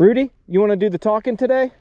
Rudy, you want to do the talking today?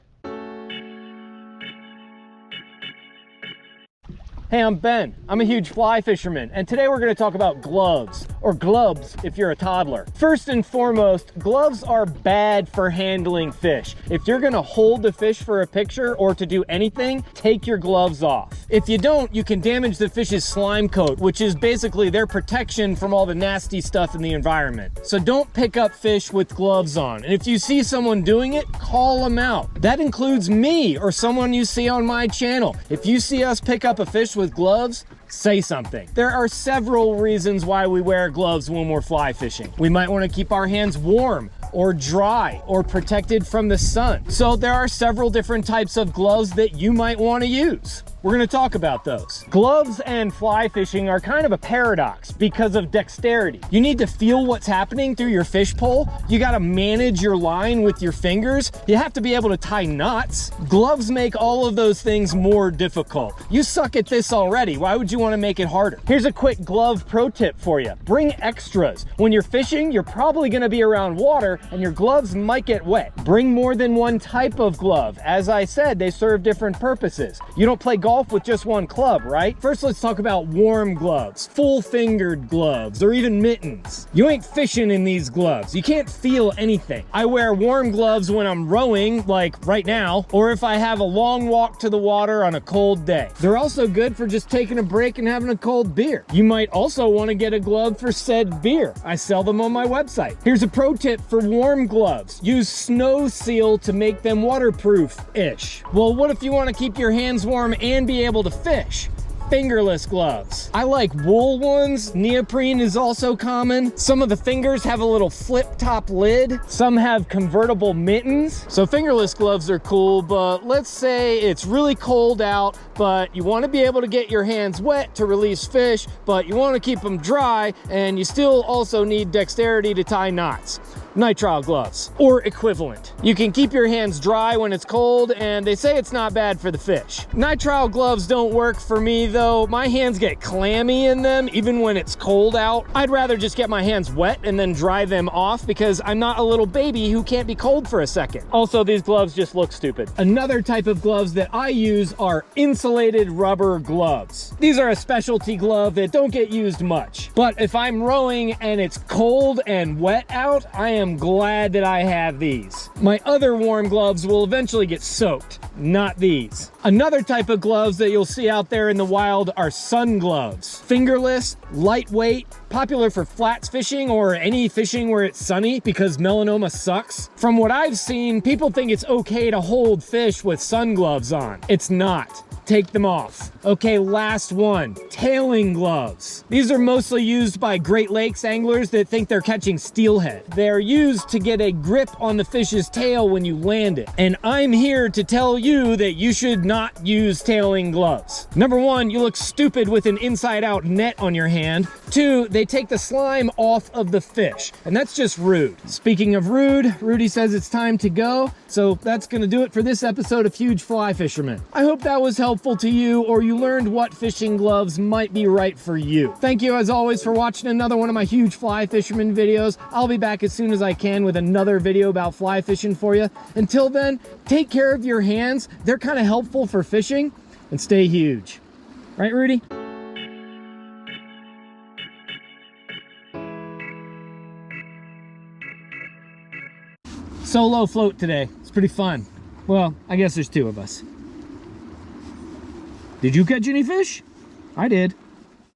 Hey, I'm Ben. I'm a huge fly fisherman, and today we're going to talk about gloves, or glubs if you're a toddler. First and foremost, gloves are bad for handling fish. If you're going to hold the fish for a picture or to do anything, take your gloves off. If you don't, you can damage the fish's slime coat, which is basically their protection from all the nasty stuff in the environment. So don't pick up fish with gloves on. And if you see someone doing it, call them out. That includes me or someone you see on my channel. If you see us pick up a fish with gloves, say something. There are several reasons why we wear gloves when we're fly fishing. We might want to keep our hands warm or dry or protected from the sun. So there are several different types of gloves that you might want to use. We're going to talk about those. Gloves and fly fishing are kind of a paradox because of dexterity. You need to feel what's happening through your fish pole. You got to manage your line with your fingers. You have to be able to tie knots. Gloves make all of those things more difficult. You suck at this already. Why would you want to make it harder? Here's a quick glove pro tip for you. Bring extras. When you're fishing, you're probably going to be around water and your gloves might get wet. Bring more than one type of glove. As I said, they serve different purposes. You don't play golf with just one club, right? First, let's talk about warm gloves, full-fingered gloves, or even mittens. You ain't fishing in these gloves. You can't feel anything. I wear warm gloves when I'm rowing, like right now, or if I have a long walk to the water on a cold day. They're also good for just taking a break and having a cold beer. You might also want to get a glove for said beer. I sell them on my website. Here's a pro tip for warm gloves. Use Snow Seal to make them waterproof-ish. Well, what if you want to keep your hands warm and be able to fish? Fingerless gloves. I like wool ones. Neoprene is also common. Some of the fingers have a little flip top lid. Some have convertible mittens. So fingerless gloves are cool, but let's say it's really cold out, but you want to be able to get your hands wet to release fish, but you want to keep them dry, and you still also need dexterity to tie knots. Nitrile gloves, or equivalent. You can keep your hands dry when it's cold, and they say it's not bad for the fish. Nitrile gloves don't work for me though. My hands get clammy in them even when it's cold out. I'd rather just get my hands wet and then dry them off because I'm not a little baby who can't be cold for a second. Also, these gloves just look stupid. Another type of gloves that I use are insulated rubber gloves. These are a specialty glove that don't get used much, but if I'm rowing and it's cold and wet out, I am glad that I have these. My other warm gloves will eventually get soaked, not these. Another type of gloves that you'll see out there in the wild are sun gloves. Fingerless, lightweight, popular for flats fishing or any fishing where it's sunny because melanoma sucks. From what I've seen, people think it's okay to hold fish with sun gloves on. It's not. Take them off. Okay, last one, tailing gloves. These are mostly used by Great Lakes anglers that think they're catching steelhead. They're used to get a grip on the fish's tail when you land it. And I'm here to tell you that you should not use tailing gloves. Number one, you look stupid with an inside-out net on your hand. Two, they take the slime off of the fish, and that's just rude. Speaking of rude, Rudy says it's time to go, so that's gonna do it for this episode of Huge Fly Fisherman. I hope that was helpful to you, or you learned what fishing gloves might be right for you. Thank you as always for watching another one of my Huge Fly Fisherman videos. I'll be back as soon as I can with another video about fly fishing for you. Until then, take care of your hands. They're kind of helpful for fishing, and stay huge. Right, Rudy? Solo float today. It's pretty fun. Well, I guess there's two of us. Did you catch any fish? I did.